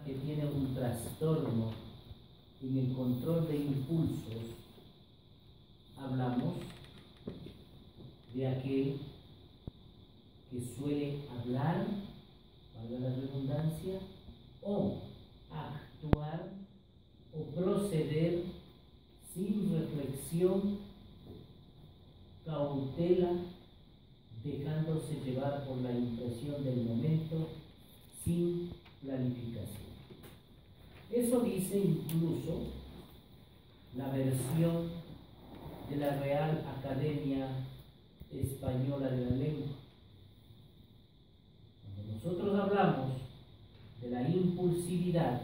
que tiene un trastorno en el control de impulsos, hablamos de aquel que suele hablar, valga la redundancia, o actuar o proceder sin reflexión, cautela, dejándose llevar por la impresión del momento, sin planificación. Eso dice incluso la versión de la Real Academia Española de la Lengua. Cuando nosotros hablamos de la impulsividad,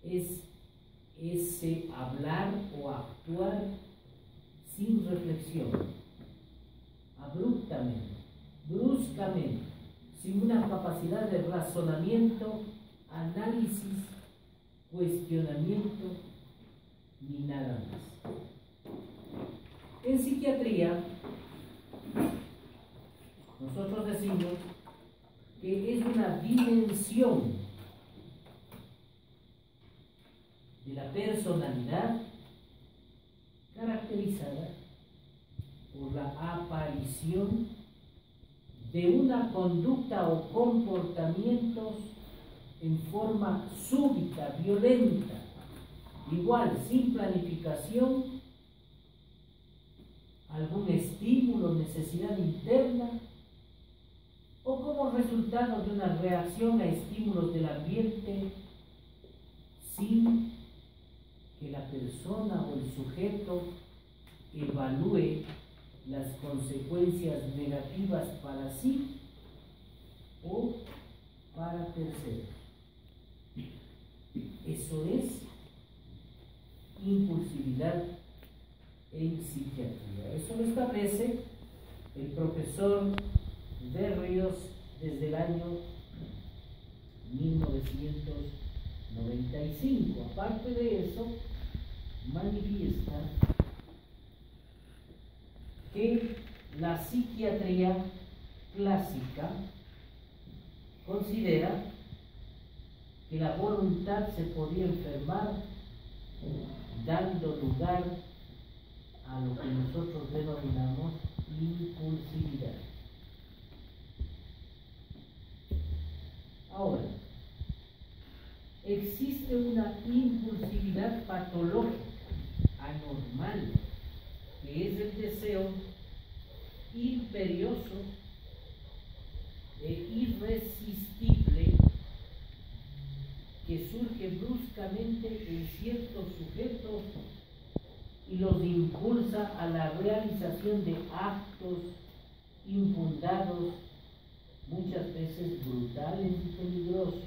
es ese hablar o actuar sin reflexión, abruptamente, bruscamente, sin una capacidad de razonamiento, análisis, cuestionamiento, ni nada más. En psiquiatría, nosotros decimos que es una dimensión de la personalidad caracterizada por la aparición de una conducta o comportamientos en forma súbita, violenta, igual, sin planificación, algún estímulo, necesidad interna, o como resultado de una reacción a estímulos del ambiente, sin que la persona o el sujeto evalúe las consecuencias negativas para sí o para terceros. Eso es impulsividad en psiquiatría. Eso lo establece el profesor de Ríos desde el año 1995. Aparte de eso, manifiesta que la psiquiatría clásica considera que la voluntad se podía enfermar dando lugar a lo que nosotros denominamos impulsividad. Ahora, existe una impulsividad patológica, anormal, que es el deseo imperioso e irresistible que surge bruscamente en ciertos sujetos y los impulsa a la realización de actos infundados, muchas veces brutales y peligrosos.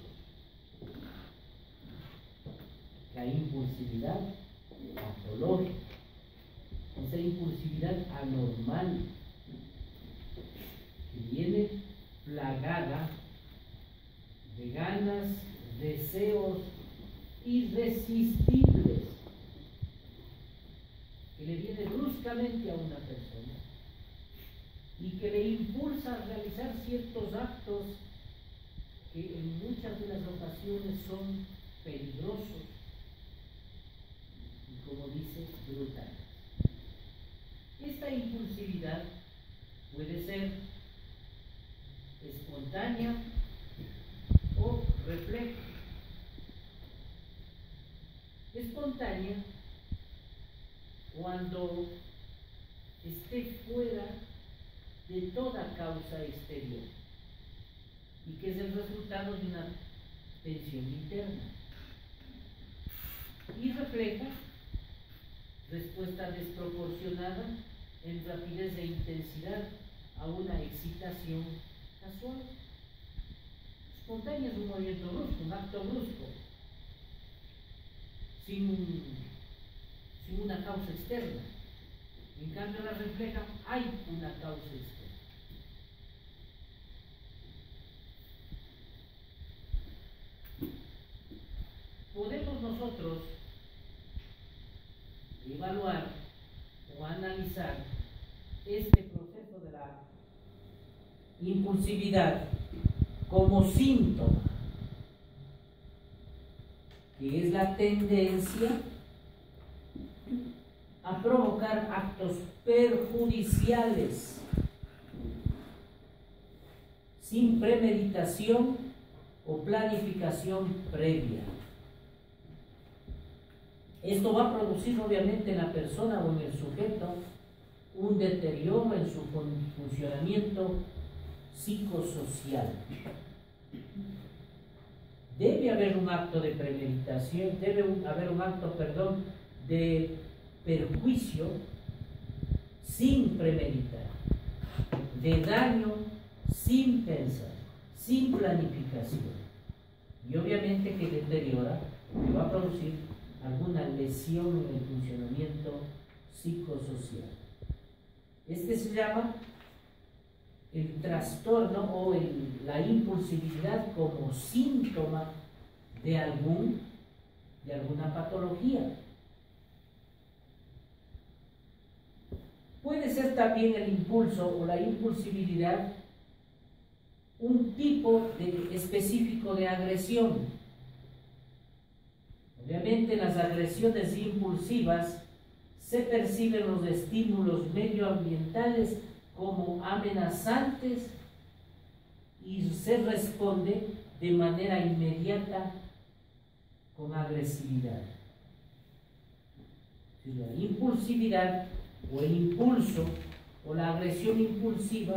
La impulsividad patológica, esa impulsividad anormal que viene plagada de ganas, deseos irresistibles que le viene bruscamente a una persona y que le impulsa a realizar ciertos actos que en muchas de las ocasiones son peligrosos y, como dice, brutales. Esta impulsividad puede ser espontánea o reflejo. Espontánea cuando esté fuera de toda causa exterior y que es el resultado de una tensión interna, y refleja respuesta desproporcionada en rapidez e intensidad a una excitación casual. Espontánea es un movimiento brusco, un acto brusco, sin una causa externa. En cambio, la refleja, hay una causa externa. Podemos nosotros evaluar o analizar este proceso de la impulsividad como síntoma que es la tendencia a provocar actos perjudiciales sin premeditación o planificación previa. Esto va a producir obviamente en la persona o en el sujeto un deterioro en su funcionamiento psicosocial. Debe haber un acto de premeditación, debe haber un acto, de perjuicio sin premeditar, de daño sin pensar, sin planificación. Y obviamente que deteriora, que va a producir alguna lesión en el funcionamiento psicosocial. Este se llama el trastorno o la impulsividad como síntoma de alguna patología. Puede ser también el impulso o la impulsividad un tipo específico de agresión. Obviamente en las agresiones impulsivas se perciben los estímulos medioambientales como amenazantes y se responde de manera inmediata con agresividad. La impulsividad o el impulso o la agresión impulsiva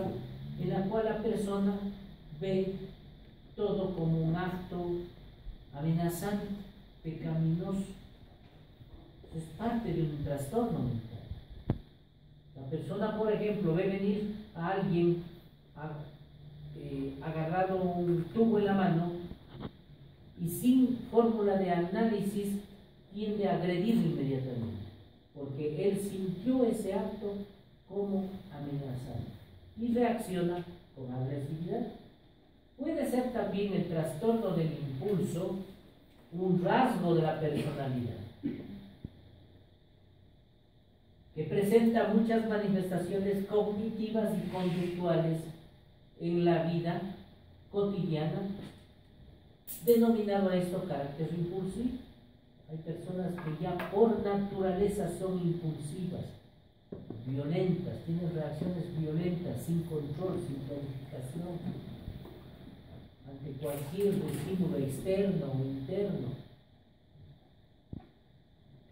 en la cual la persona ve todo como un acto amenazante, pecaminoso. Es parte de un trastorno mental. La persona, por ejemplo, ve venir a alguien agarrado un tubo en la mano y sin fórmula de análisis tiende a agredirlo inmediatamente, porque él sintió ese acto como amenazante y reacciona con agresividad. Puede ser también el trastorno del impulso un rasgo de la personalidad que presenta muchas manifestaciones cognitivas y conductuales en la vida cotidiana, denominado a esto carácter impulsivo. Hay personas que ya por naturaleza son impulsivas, violentas, tienen reacciones violentas, sin control, sin planificación, ante cualquier estímulo externo o interno.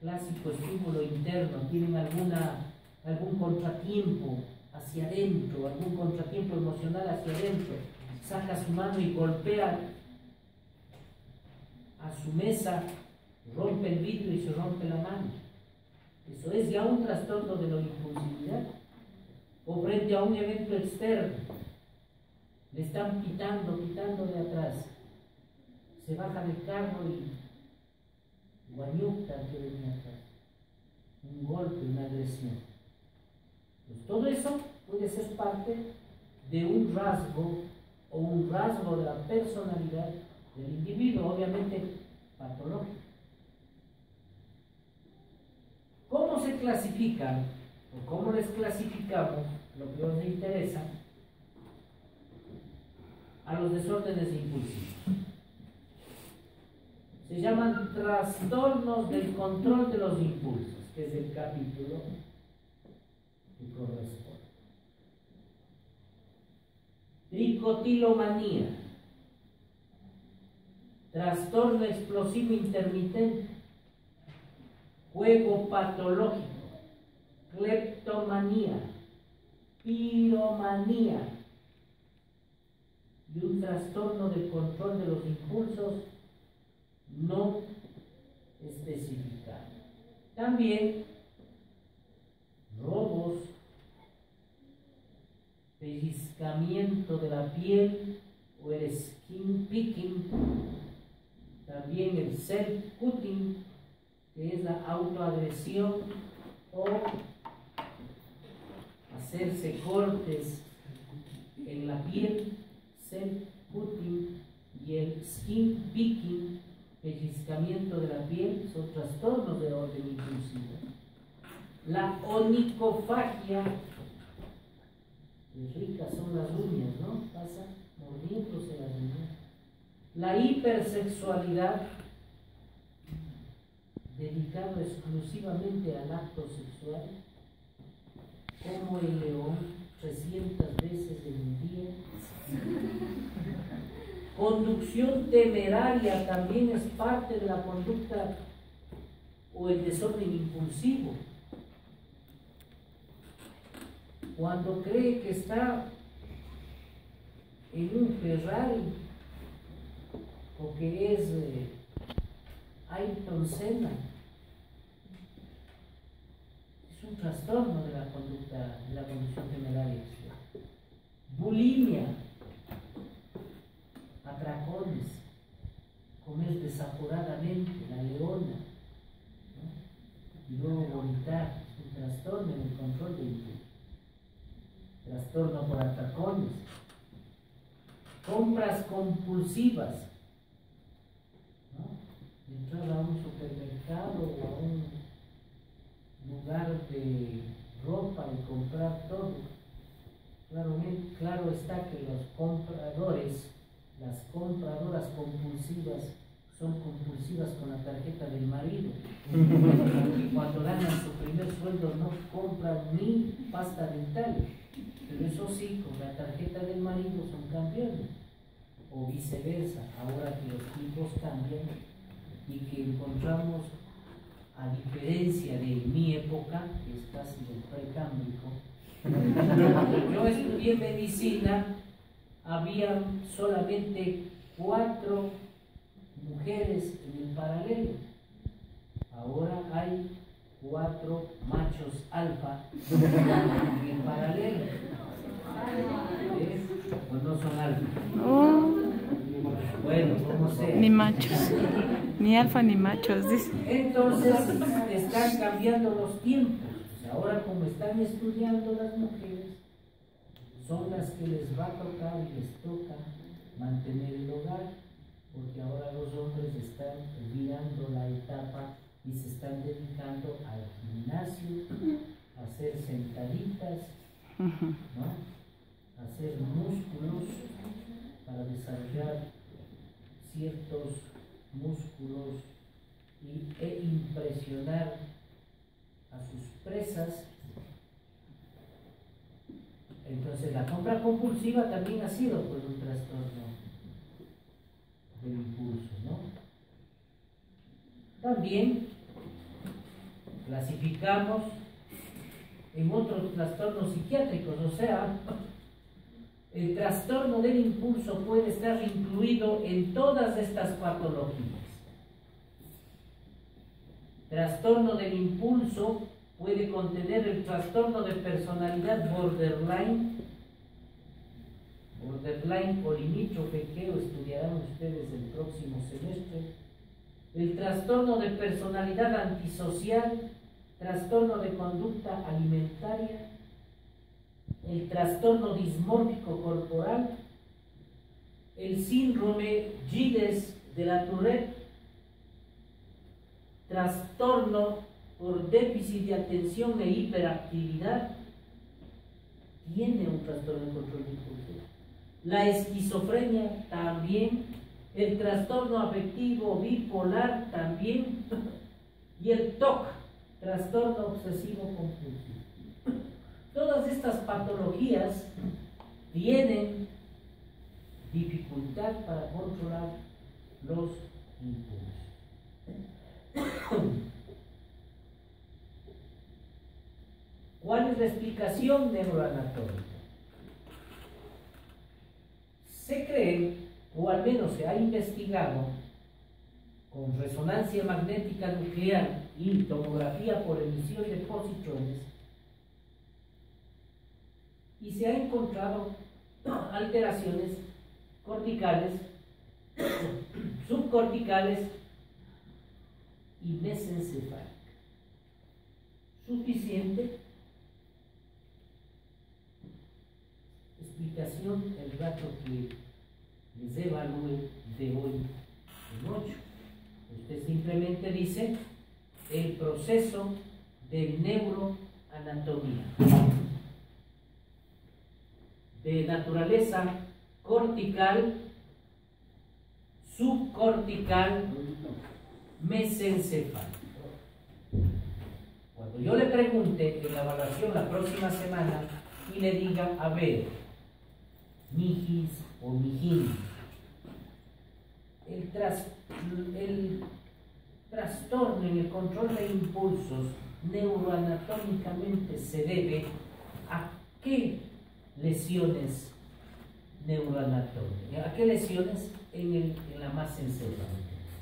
Clásico estímulo interno, tienen algún contratiempo hacia adentro, algún contratiempo emocional hacia adentro, saca su mano y golpea a su mesa, rompe el vidrio y se rompe la mano. Eso es ya un trastorno de la impulsividad. O frente a un evento externo, le están pitando de atrás, se baja del carro y guañuta que venía atrás, un golpe, una agresión. Pues todo eso puede ser parte de un rasgo o un rasgo de la personalidad del individuo, obviamente patológico. ¿Cómo se clasifican o cómo les clasificamos lo que nos interesa a los desórdenes impulsivos? Se llaman trastornos del control de los impulsos, que es el capítulo que corresponde. Tricotilomanía, trastorno explosivo intermitente, juego patológico, cleptomanía, piromanía y un trastorno de control de los impulsos no especificado. También robos, pellizcamiento de la piel o el skin picking, también el self-cutting, que es la autoagresión o hacerse cortes en la piel, self-cutting, y el skin picking, pellizcamiento de la piel, son trastornos de orden impulsivo. La onicofagia, ricas son las uñas, ¿no? Pasa mordiéndose las uñas. La hipersexualidad dedicado exclusivamente al acto sexual, como el león 300 veces en un día. Conducción temeraria también es parte de la conducta o el desorden impulsivo. Cuando cree que está en un Ferrari o que es Ayrton Senna, es un trastorno de la conducta, de la conducción temeraria. Bulimia, atracones, comer desaforadamente, la leona, ¿no? Y luego vomitar, es un trastorno en el control del impulso. Trastorno por atracones. Compras compulsivas, ¿no? Entrar a un supermercado o a un lugar de ropa y comprar todo. Claro está que los compradores, las compradoras compulsivas, son compulsivas con la tarjeta del marido. Porque cuando ganan su primer sueldo no compran ni pasta dental. Pero eso sí, con la tarjeta del marido son campeones, o viceversa, ahora que los tiempos cambian y que encontramos, a diferencia de mi época, que es casi del precámbrico, yo estudié medicina, había solamente 4 mujeres en el paralelo, ahora hay 4 machos alfa en el paralelo. Pues no son alfa. Oh. Bueno, como sea. Ni machos, ni alfa ni machos, dice. Entonces están cambiando los tiempos. Ahora, como están estudiando las mujeres, son las que les va a tocar y les toca mantener el hogar, porque ahora los hombres están olvidando la etapa y se están dedicando al gimnasio, a hacer sentaditas, ¿no? Hacer músculos para desarrollar ciertos músculos e impresionar a sus presas. Entonces la compra compulsiva también ha sido pues un trastorno del impulso, ¿no? También clasificamos en otros trastornos psiquiátricos, o sea, el trastorno del impulso puede estar incluido en todas estas patologías. Trastorno del impulso puede contener el trastorno de personalidad borderline o limítrofe, que estudiarán ustedes el próximo semestre. El trastorno de personalidad antisocial, trastorno de conducta alimentaria, el trastorno dismórfico corporal, el síndrome Gides de la Tourette, trastorno por déficit de atención e hiperactividad, tiene un trastorno de control de impulso. La esquizofrenia también, el trastorno afectivo bipolar también, y el TOC, trastorno obsesivo compulsivo. Todas estas patologías tienen dificultad para controlar los impulsos. ¿Cuál es la explicación neuroanatómica? Se cree, o al menos se ha investigado, con resonancia magnética nuclear y tomografía por emisión de positrones, y se ha encontrado alteraciones corticales, subcorticales y mesencefálicas. Suficiente explicación el rato que les evalúe de hoy en 8. Usted simplemente dice el proceso de neuroanatomía de naturaleza cortical, subcortical, mesencefálica. Cuando yo le pregunte en la evaluación la próxima semana y le diga, a ver, mijis o mijín, el trastorno en el control de impulsos neuroanatómicamente se debe a qué lesiones neuroanatómicas, a qué lesiones en la masa encefálica.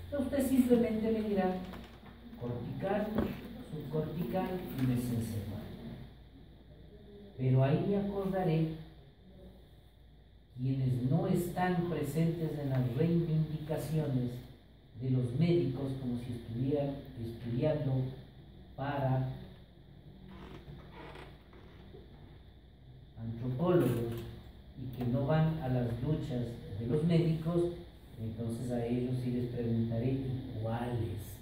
Entonces usted simplemente le dirá cortical, subcortical y mesencefálica. Pero ahí me acordaré quienes no están presentes en las reivindicaciones de los médicos como si estuvieran estudiando para antropólogos y que no van a las luchas de los médicos. Entonces a ellos sí les preguntaré cuáles.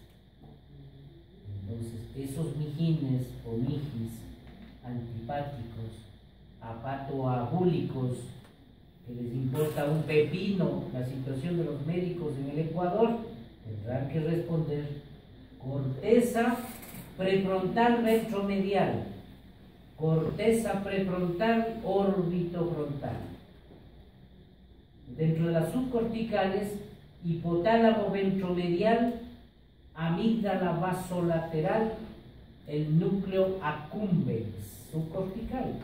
Entonces esos mijines o mijis antipáticos, apatoagúlicos, que les importa un pepino la situación de los médicos en el Ecuador, tendrán que responder corteza prefrontal retromedial, corteza prefrontal orbitofrontal. Dentro de las subcorticales, hipotálamo ventromedial, amígdala basolateral, el núcleo accumbens subcortical.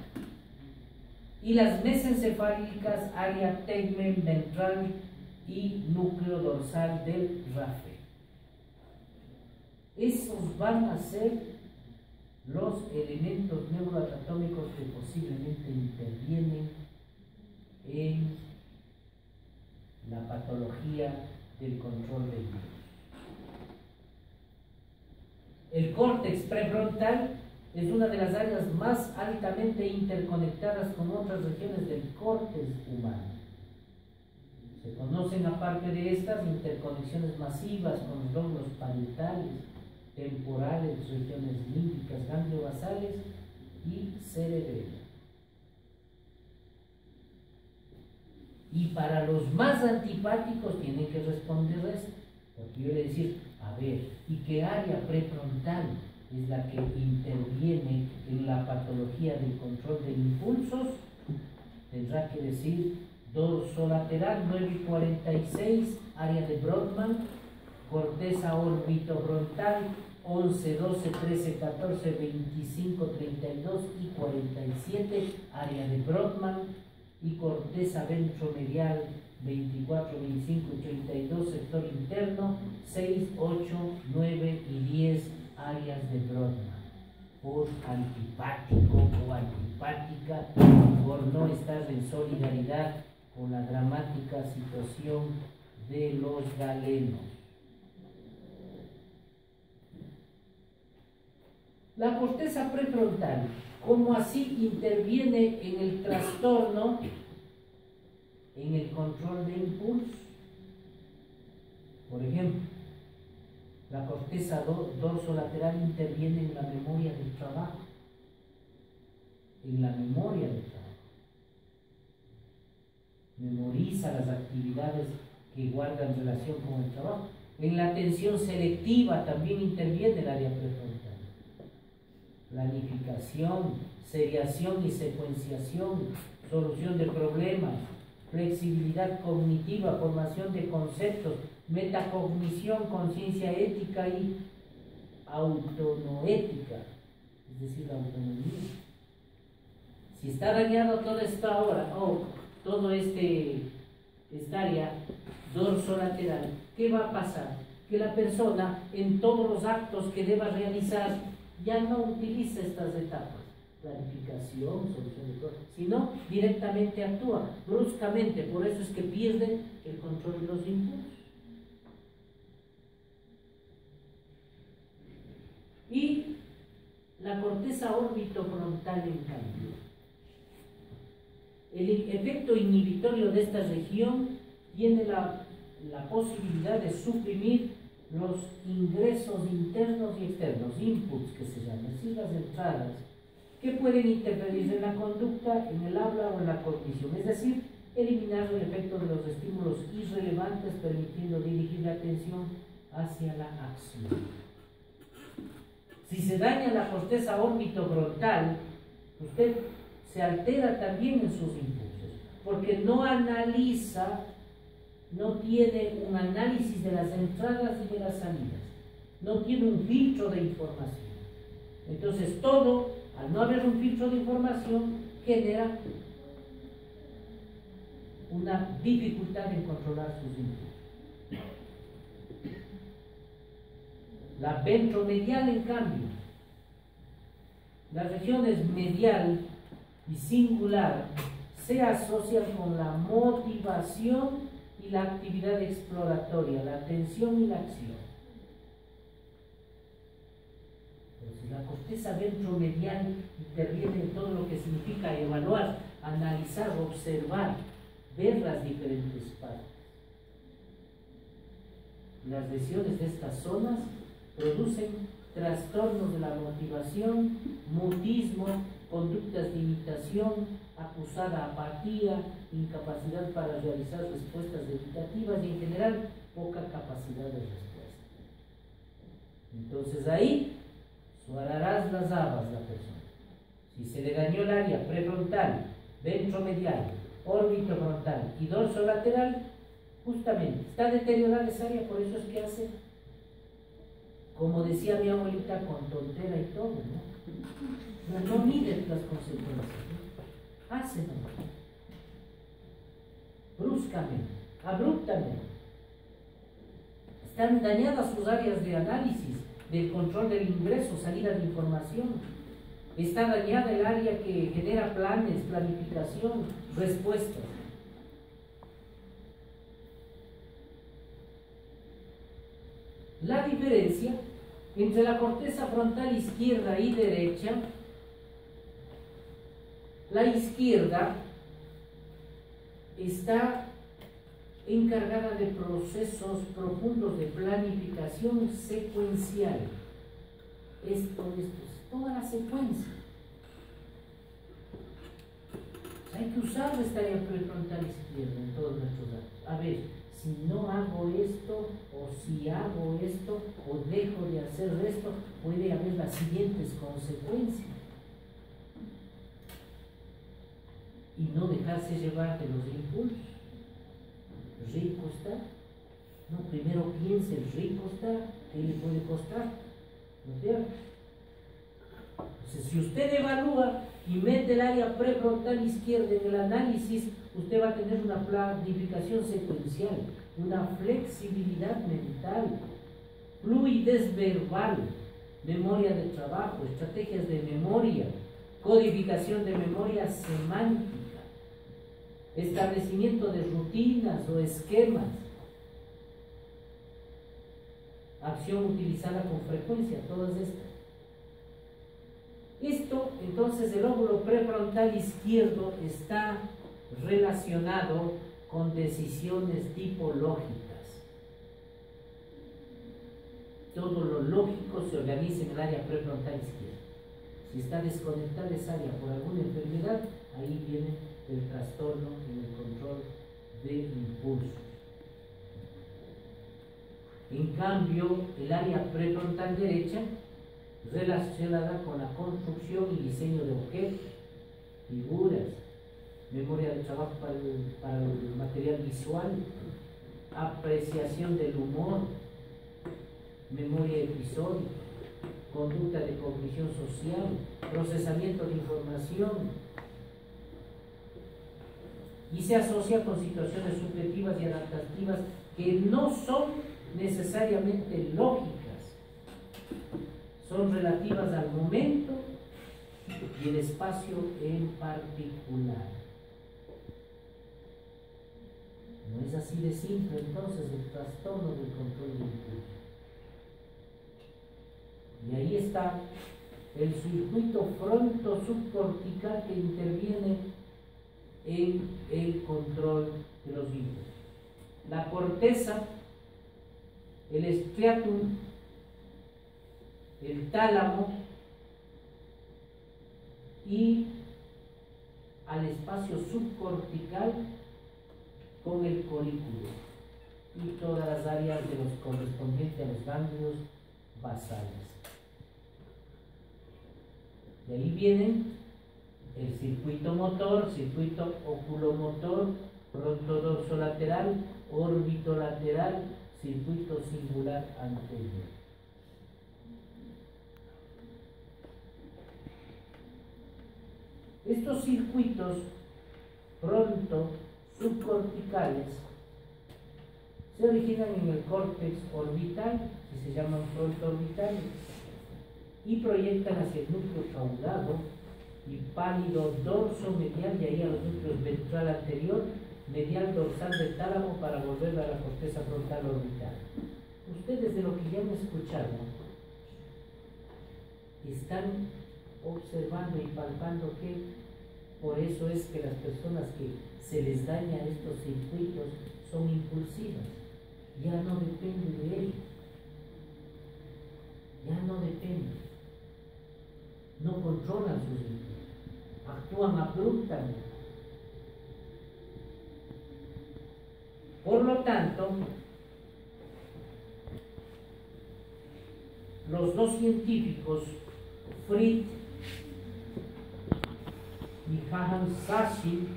Y las mesencefálicas, área tegmen ventral y núcleo dorsal del RAFE. Esos van a ser los elementos neuroanatómicos que posiblemente intervienen en la patología del control del virus. El córtex prefrontal es una de las áreas más altamente interconectadas con otras regiones del córtex humano. Se conocen, aparte de estas, interconexiones masivas con los lóbulos parietales, temporales, regiones límbicas, gangliobasales y cerebelo. Y para los más antipáticos tienen que responder esto, porque yo le decir, a ver, ¿y qué área prefrontal es la que interviene en la patología del control de impulsos? Tendrá que decir dorsolateral 9:46, área de Brodmann, corteza orbitofrontal 11, 12, 13, 14, 25, 32 y 47, área de Brodmann, y corteza ventromedial 24, 25 y 32, sector interno 6, 8, 9 y 10, áreas de Brodmann, por antipático o antipática, por no estar en solidaridad con la dramática situación de los galenos. La corteza prefrontal, ¿cómo así interviene en el trastorno, en el control de impulso? Por ejemplo, la corteza dorsolateral interviene en la memoria del trabajo. En la memoria del trabajo. Memoriza las actividades que guardan relación con el trabajo. En la atención selectiva también interviene el área prefrontal. Planificación, seriación y secuenciación, solución de problemas, flexibilidad cognitiva, formación de conceptos, metacognición, conciencia ética y autonoética, es decir, la autonomía. Si está dañado toda esta hora, todo esta área dorsolateral, ¿qué va a pasar? Que la persona en todos los actos que deba realizar ya no utiliza estas etapas, planificación, solución de cosas, sino directamente actúa bruscamente. Por eso es que pierde el control de los impulsos. Y la corteza orbitofrontal, en cambio, el efecto inhibitorio de esta región tiene la posibilidad de suprimir los ingresos internos y externos, inputs que se llaman, es decir, las entradas, que pueden interferir en la conducta, en el habla o en la cognición, es decir, eliminar el efecto de los estímulos irrelevantes, permitiendo dirigir la atención hacia la acción. Si se daña la corteza orbitofrontal, usted se altera también en sus impulsos, porque no analiza, no tiene un análisis de las entradas y de las salidas, no tiene un filtro de información. Entonces todo, al no haber un filtro de información, genera una dificultad en controlar sus impulsos. La ventromedial, en cambio, las regiones medial y singular se asocian con la motivación y la actividad exploratoria, la atención y la acción. Entonces, la corteza ventromedial interviene en todo lo que significa evaluar, analizar, observar, ver las diferentes partes. Las lesiones de estas zonas producen trastornos de la motivación, mutismo, conductas de imitación, acusada apatía, incapacidad para realizar respuestas evitativas y en general poca capacidad de respuesta. Entonces ahí suararás las habas la persona. Si se le dañó el área prefrontal, ventromedial, orbitofrontal y dorsolateral, justamente está deteriorada esa área, por eso es que hace, como decía mi abuelita, con tontera y todo, ¿no? No mide las consecuencias, ¿no? Hace nomás, bruscamente, abruptamente. Están dañadas sus áreas de análisis, del control del ingreso, salida de información. Está dañada el área que genera planes, planificación, respuestas. La diferencia entre la corteza frontal izquierda y derecha, la izquierda está encargada de procesos profundos de planificación secuencial. Esto es toda la secuencia. Hay que usar esta área prefrontal izquierda en todos nuestros datos. A ver, si no hago esto, o si hago esto, o dejo de hacer esto, puede haber las siguientes consecuencias. Y no dejarse llevar de los impulsos. Rico está. No, primero piense, rico está, ¿qué le puede costar? ¿No es cierto? Entonces, si usted evalúa y mete el área prefrontal izquierda en el análisis, usted va a tener una planificación secuencial, una flexibilidad mental, fluidez verbal, memoria de trabajo, estrategias de memoria, codificación de memoria semántica, establecimiento de rutinas o esquemas, acción utilizada con frecuencia, todas estas. Esto, entonces, el lóbulo prefrontal izquierdo está relacionado con decisiones tipo lógicas. Todo lo lógico se organiza en el área prefrontal izquierda. Si está desconectada esa área por alguna enfermedad, ahí viene el trastorno en el control de impulsos. En cambio, el área prefrontal derecha, relacionada con la construcción y diseño de objetos, figuras, memoria de trabajo para el material visual, apreciación del humor, memoria episódica, conducta de cognición social, procesamiento de información, y se asocia con situaciones subjetivas y adaptativas que no son necesariamente lógicas, son relativas al momento y el espacio en particular. No es así de simple entonces el trastorno del control de impulso. Y ahí está el circuito fronto-subcortical que interviene en el control de los impulsos. La corteza, el striatum, el tálamo y al espacio subcortical con el colículo y todas las áreas de los correspondientes a los ganglios basales. De ahí vienen el circuito motor, circuito oculomotor, frontodorsolateral, orbitolateral, circuito singular anterior. Estos circuitos fronto subcorticales se originan en el córtex orbital, que se llaman frontoorbitales, y proyectan hacia el núcleo caudado y pálido dorso medial, y ahí a los núcleos ventral anterior, medial dorsal del tálamo, para volver a la corteza frontal orbital. Ustedes, de lo que ya han escuchado, están observando y palpando que por eso es que las personas que se les daña estos circuitos son impulsivas. Ya no depende de ellos. Ya no depende. No controlan sus circuitos. Actúan abruptamente. Por lo tanto, los dos científicos, Fritz y Hagen-Sashi,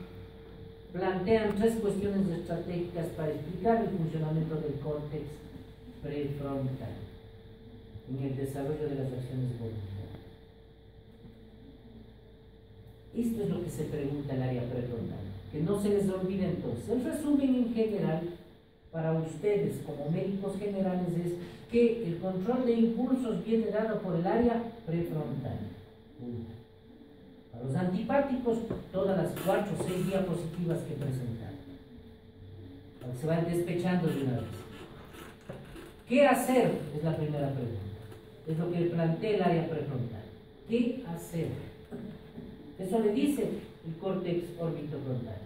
plantean tres cuestiones estratégicas para explicar el funcionamiento del córtex prefrontal en el desarrollo de las acciones voluntarias. Esto es lo que se pregunta el área prefrontal, que no se les olvide entonces. El resumen en general para ustedes como médicos generales es que el control de impulsos viene dado por el área prefrontal. A los antipáticos, todas las 4 o 6 diapositivas que presentaron, para que se vayan despechando de una vez. ¿Qué hacer? Es la primera pregunta. Es lo que plantea el área prefrontal. ¿Qué hacer? Eso le dice el córtex orbitofrontal.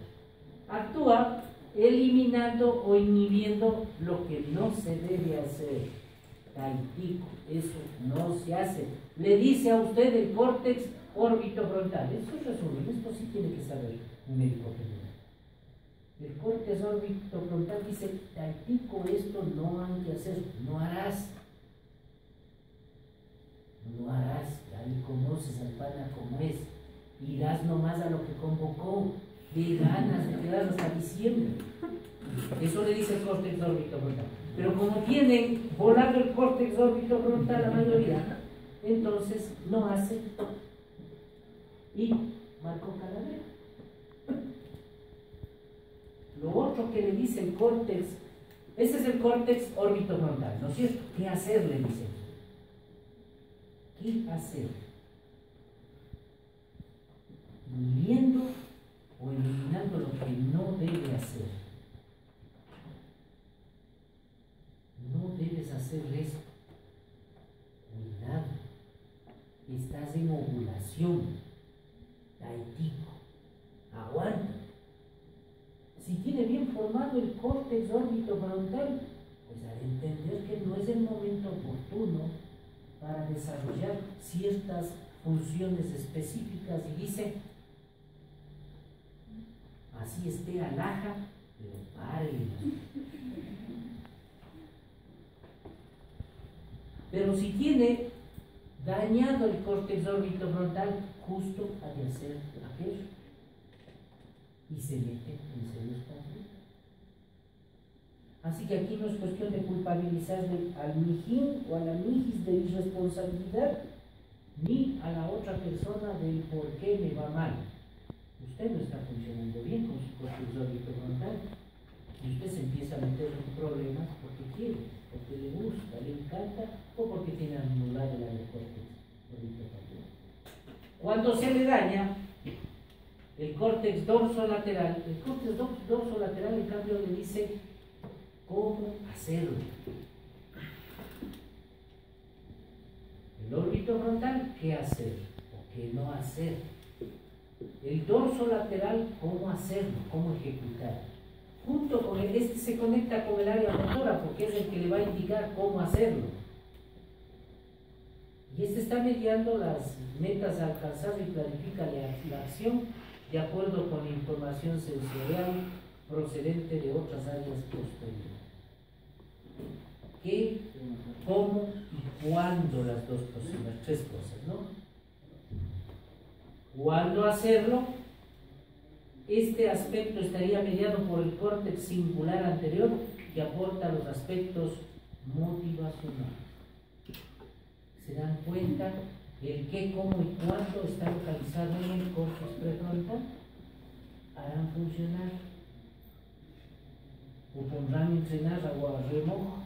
Actúa eliminando o inhibiendo lo que no se debe hacer. Taitico, eso no se hace. Le dice a usted el córtex orbitofrontal. Eso es resumen, esto sí tiene que saber un médico general. El córtex orbitofrontal dice: taitico, esto no hay que hacer, no harás. No harás, ya le conoces al pana como es. Irás nomás a lo que convocó. De ganas de quedar hasta diciembre. Eso le dice el córtex orbitofrontal. Pero como tienen volado el córtex orbitofrontal la mayoría, entonces no hace y marcó calavera. Lo otro que le dice el córtex, ese es el córtex orbitofrontal, ¿no es cierto? ¿Qué hacer? Le dice. ¿Qué hacer? Inhibiendo o eliminando lo que no debe hacer. No debes hacer esto. Cuidado. Estás en ovulación. Taitico. Aguanta. Si tiene bien formado el córtex orbitofrontal, pues al entender que no es el momento oportuno para desarrollar ciertas funciones específicas, y dice: así esté alhaja, pero párele. Pero si tiene dañado el córtex orbitofrontal, justo ha de hacer aquello. Y se mete en serios conflictos. Así que aquí no es cuestión de culpabilizarle al mijín o a la mijis de irresponsabilidad, ni a la otra persona del por qué me va mal. Usted no está funcionando bien con su córtex orbitofrontal y usted se empieza a meter en problemas porque quiere, porque le gusta, le encanta, o porque tiene anulado el córtex orbitofrontal. Cuando se le daña el córtex dorsolateral, el córtex dorsolateral en cambio le dice cómo hacerlo. El orbitofrontal, qué hacer o qué no hacer. El dorsolateral, cómo hacerlo, cómo ejecutar. Junto con este se conecta con el área motora porque es el que le va a indicar cómo hacerlo. Y este está mediando las metas a alcanzar y planifica la acción de acuerdo con la información sensorial procedente de otras áreas posteriores. ¿Qué, cómo y cuándo? Las tres cosas, ¿no? o al no hacerlo, este aspecto estaría mediado por el córtex singular anterior que aporta los aspectos motivacionales. Se dan cuenta el qué, cómo y cuándo está localizado en el córtex prefrontal. Harán funcionar o pondrán entrenar o a remojo.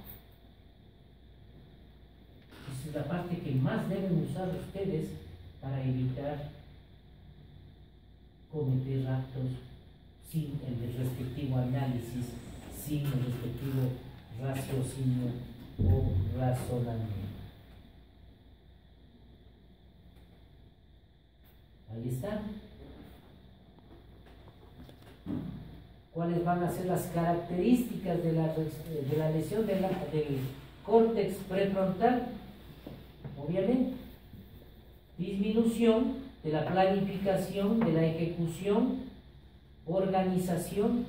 Esa es la parte que más deben usar ustedes para evitar cometer actos sin el respectivo análisis, sin el respectivo raciocinio o razonamiento. Ahí está. ¿Cuáles van a ser las características de la lesión del córtex prefrontal? Obviamente, disminución de la planificación, de la ejecución, organización,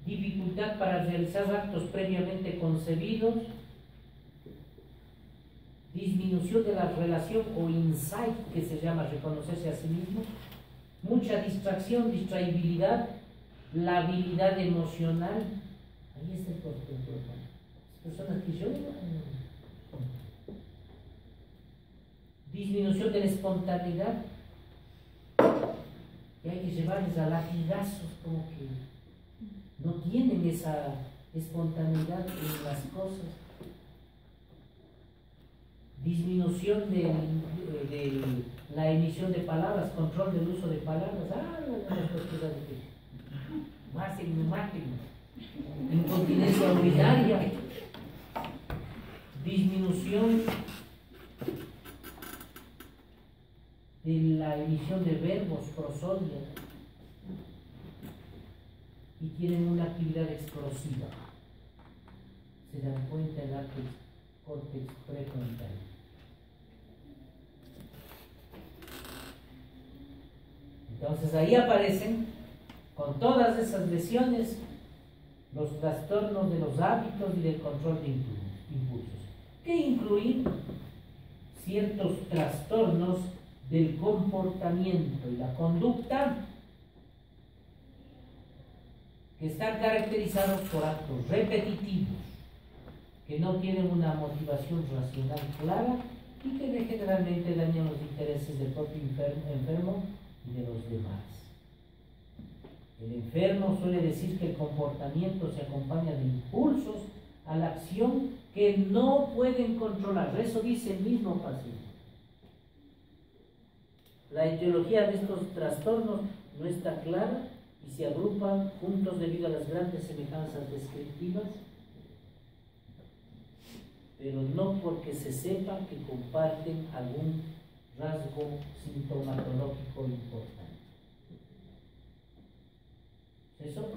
dificultad para realizar actos previamente concebidos, disminución de la relación o insight, que se llama reconocerse a sí mismo, mucha distracción, distraibilidad, la habilidad emocional. Ahí está el córtex prefrontal. Las personas que lloran, disminución de la espontaneidad, y hay que llevarles a latigazos, como que no tienen esa espontaneidad en las cosas. Disminución de la emisión de palabras, control del uso de palabras. Incontinencia urinaria, disminución de la emisión de verbos, prosodia, y tienen una actividad explosiva. Se dan cuenta el córtex prefrontal. Entonces ahí aparecen, con todas esas lesiones, los trastornos de los hábitos y del control de impulsos, que incluyen ciertos trastornos del comportamiento y la conducta que están caracterizados por actos repetitivos, que no tienen una motivación racional clara y que generalmente dañan los intereses del propio enfermo y de los demás. El enfermo suele decir que el comportamiento se acompaña de impulsos a la acción que no pueden controlar. Eso dice el mismo paciente. La etiología de estos trastornos no está clara y se agrupan juntos debido a las grandes semejanzas descriptivas, pero no porque se sepa que comparten algún rasgo sintomatológico importante. Eso,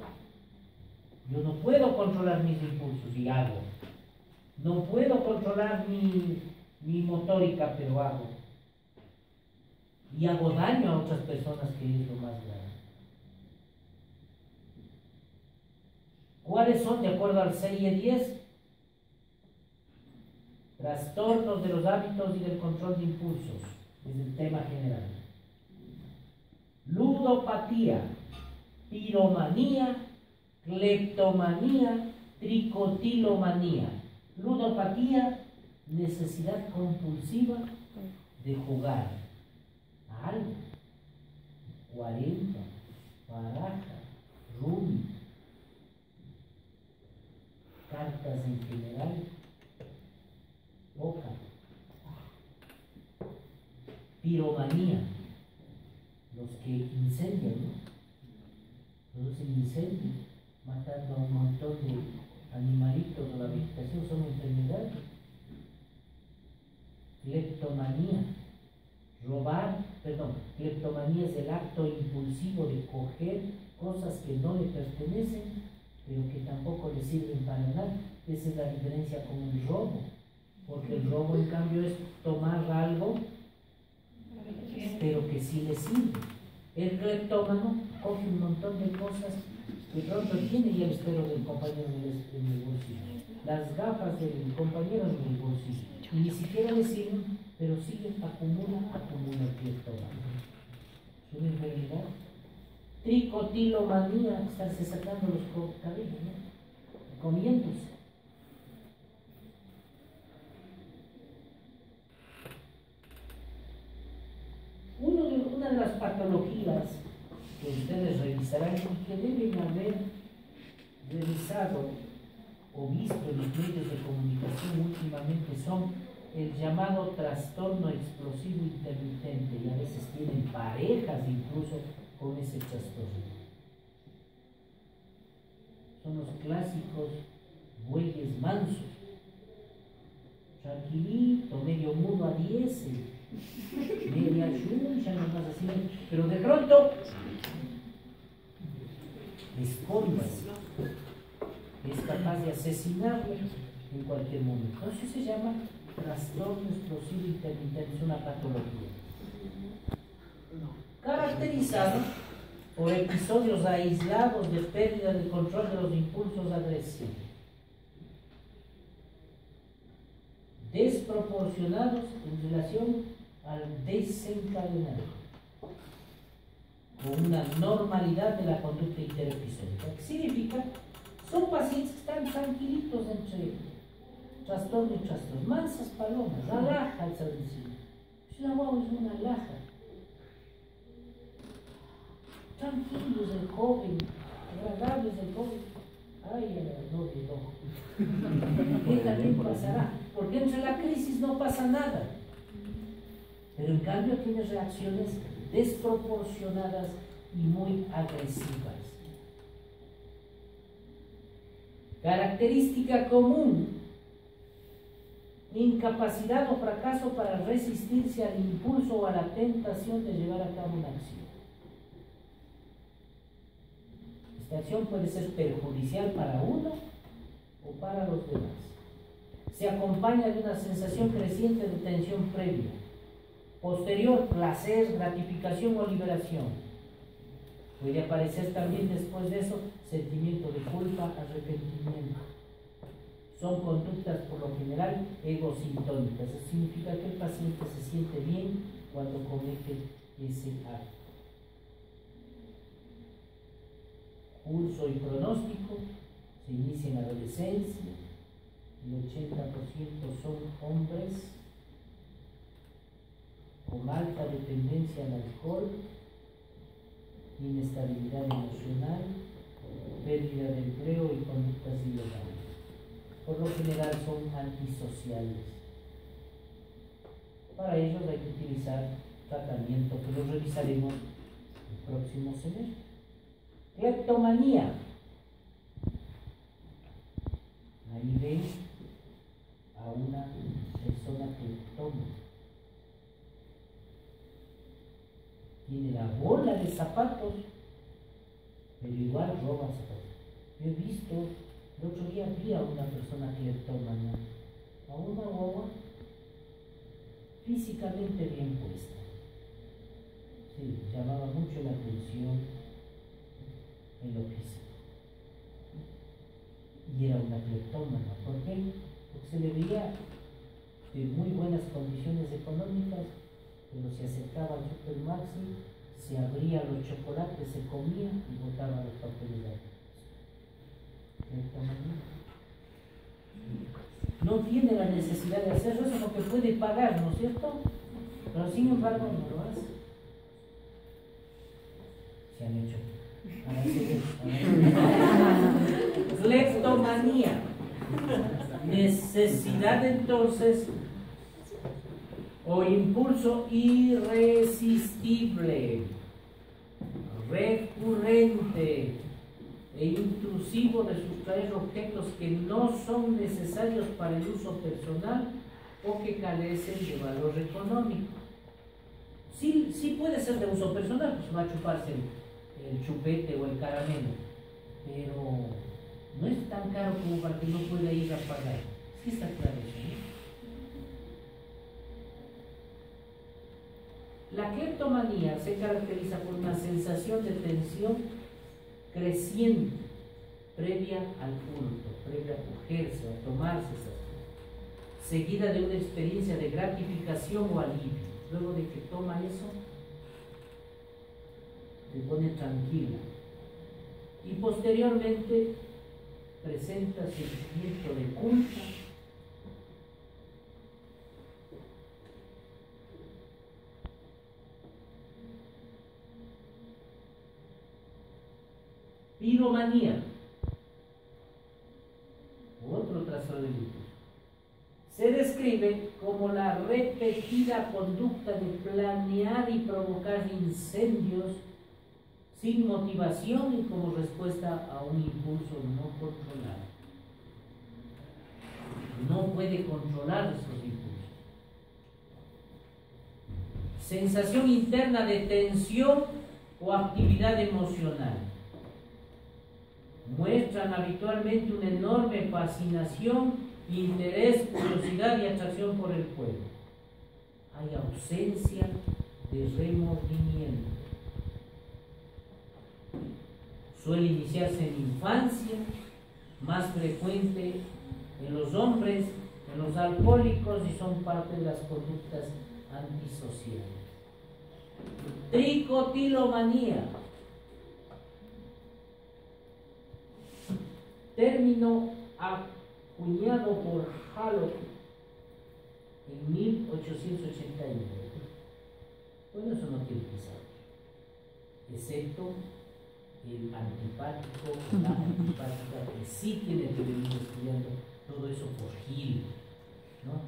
yo no puedo controlar mis impulsos y hago. No puedo controlar mi motórica, pero hago. Y hago daño a otras personas, que es lo más grave. ¿Cuáles son, de acuerdo al serie 10? Trastornos de los hábitos y del control de impulsos. Es el tema general. Ludopatía, piromanía, cleptomanía, tricotilomanía. Ludopatía, necesidad compulsiva de jugar a algo. 40, baraja, rumbo, cartas en general, boca. Piromanía, los que incendian, ¿no? Producen incendios, matando a un montón de animalitos de la vegetación, son enfermedades. Cleptomanía, cleptomanía es el acto impulsivo de coger cosas que no le pertenecen, pero que tampoco le sirven para nada. Esa es la diferencia con el robo, porque el robo en cambio es tomar algo, pero que sí le sirve. El cleptómano coge un montón de cosas que pronto tiene y el estero del compañero en el bolsillo, las gafas del compañero en el bolsillo, y ni siquiera le siguen, pero siguen, acumula el cleptómano. Es una enfermedad. Tricotilomanía, estarse sacando los cabellos, ¿no? Comiéndose. Una de las patologías que ustedes revisarán y que deben haber revisado o visto en los medios de comunicación últimamente son el llamado trastorno explosivo intermitente, y a veces tienen parejas incluso con ese trastorno. Son los clásicos bueyes mansos, tranquilito, medio mudo a 10, media chuncha, nomás así, pero de pronto escondas, es capaz de asesinarlo en cualquier momento. Entonces se llama trastorno explosivo intermitente, es una patología caracterizado por episodios aislados de pérdida del control de los impulsos agresivos, desproporcionados en relación al desencadenante, con una normalidad de la conducta interepisódica. ¿Qué significa? Son pacientes que están tranquilitos entre trastorno y trastorno, mansas palomas, alhaja al sabencillo. Si la guagua es una alhaja, tranquilos el joven, agradables el joven. Ay, el novio no. ¿Qué también pasará? Porque entre la crisis no pasa nada. Pero en cambio tiene reacciones desproporcionadas y muy agresivas. Característica común: incapacidad o fracaso para resistirse al impulso o a la tentación de llevar a cabo una acción. Esta acción puede ser perjudicial para uno o para los demás. Se acompaña de una sensación creciente de tensión previa, posterior, placer, gratificación o liberación. Puede aparecer también después de eso sentimiento de culpa, arrepentimiento. Son conductas por lo general egosintónicas. Eso significa que el paciente se siente bien cuando comete ese acto. Curso y pronóstico: se inicia en la adolescencia, el 80% son hombres con alta dependencia al alcohol, inestabilidad emocional, pérdida de empleo y conductas ilegales. Por lo general son antisociales. Para ellos hay que utilizar tratamiento que lo revisaremos el próximo semestre. Cleptomanía. Ahí ven a una persona cleptómana. Tiene la bola de zapatos, pero igual roba zapatos. Yo he visto, el otro día vi a una persona cleptómana, a una guagua físicamente bien puesta. Sí, llamaba mucho la atención en lo físico. Y era una cleptómana. ¿Por qué? Porque se le veía de muy buenas condiciones económicas, pero se acercaba al Supermaxi, se abría los chocolates, se comía y botaba los papeles de la cleptomanía. No tiene la necesidad de hacerlo eso porque puede pagar, ¿no es cierto? Pero sin embargo no lo hace. Se han hecho. Cleptomanía. Necesidad entonces o impulso irresistible, recurrente e intrusivo de sustraer objetos que no son necesarios para el uso personal o que carecen de valor económico. Sí puede ser de uso personal, pues va a chuparse el chupete o el caramelo, pero no es tan caro como para que no pueda ir a pagar. Sí está claro eso, ¿no? La cleptomanía se caracteriza por una sensación de tensión creciente previa al hurto, previa a cogerse, a tomarse esas cosas. seguida de una experiencia de gratificación o alivio. Luego de que toma eso, se pone tranquila y posteriormente presenta sentimiento de culpa, piromanía, otro trastorno de impulso. Se describe como la repetida conducta de planear y provocar incendios sin motivación y como respuesta a un impulso no controlado. No puede controlar esos impulsos. Sensación interna de tensión o actividad emocional. Muestran habitualmente una enorme fascinación, interés, curiosidad y atracción por el juego. Hay ausencia de remordimiento. Suele iniciarse en infancia, más frecuente en los hombres, en los alcohólicos y son parte de las conductas antisociales. Tricotilomanía. Término acuñado por Hallock en 1889. Bueno, eso no tiene que saber, excepto el antipático, la antipática, que sí tiene que venir estudiando todo eso por Gil, ¿no?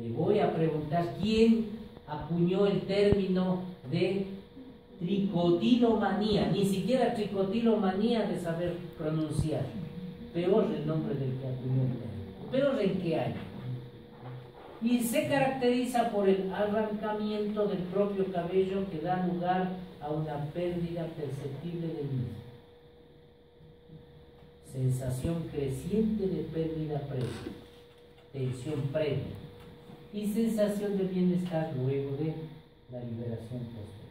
Le voy a preguntar quién acuñó el término de tricotilomanía, ni siquiera tricotilomanía de saber pronunciar, peor el nombre del que acuñó el término, peor en qué año. Y se caracteriza por el arrancamiento del propio cabello que da lugar a una pérdida perceptible del mismo. Sensación creciente de pérdida previa, tensión previa y sensación de bienestar luego de la liberación posterior.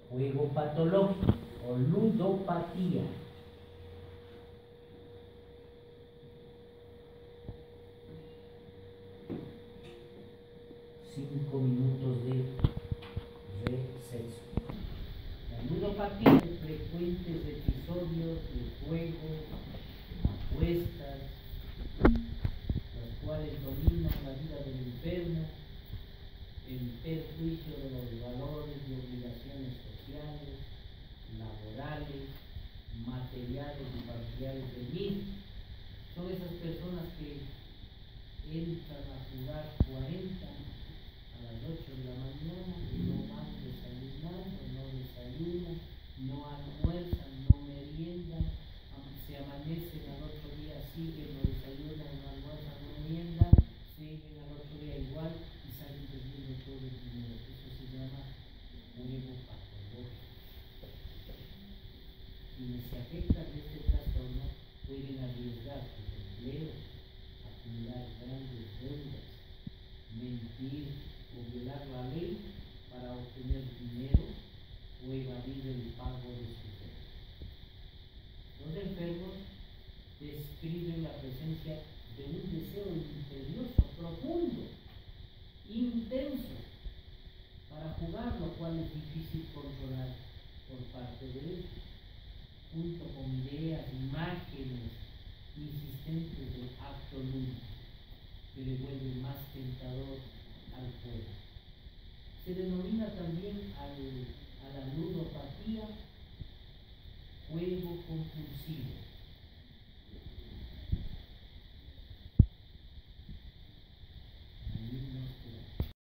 Juego patológico o ludopatía. Cinco minutos de receso. La ludopatía es frecuentes episodios de juego, apuestas, los cuales dominan la vida del enfermo en perjuicio de los valores y obligaciones sociales, laborales, materiales y familiares del mismo. Son esas personas que entran a jugar 40 a las 8 de la mañana y no van desayunando, no desayunan, no almuerzan, no meriendan, se amanecen al otro día, siguen, no desayunan, no almuerzan, no meriendan, siguen al otro día igual y salen perdiendo todo el dinero. Eso se llama juego patológico. Quienes se afectan de este trastorno pueden arriesgar sus empleos, acumular grandes deudas, mentir o violar la ley para obtener dinero o evadir el pago de sus deudas. Los enfermos describen la presencia de un deseo imperioso, profundo, intenso, para jugar, lo cual es difícil controlar por parte de ellos, junto con ideas, imágenes insistentes del acto lúdico, que le vuelve más tentador al juego. Se denomina también a la ludopatía juego compulsivo.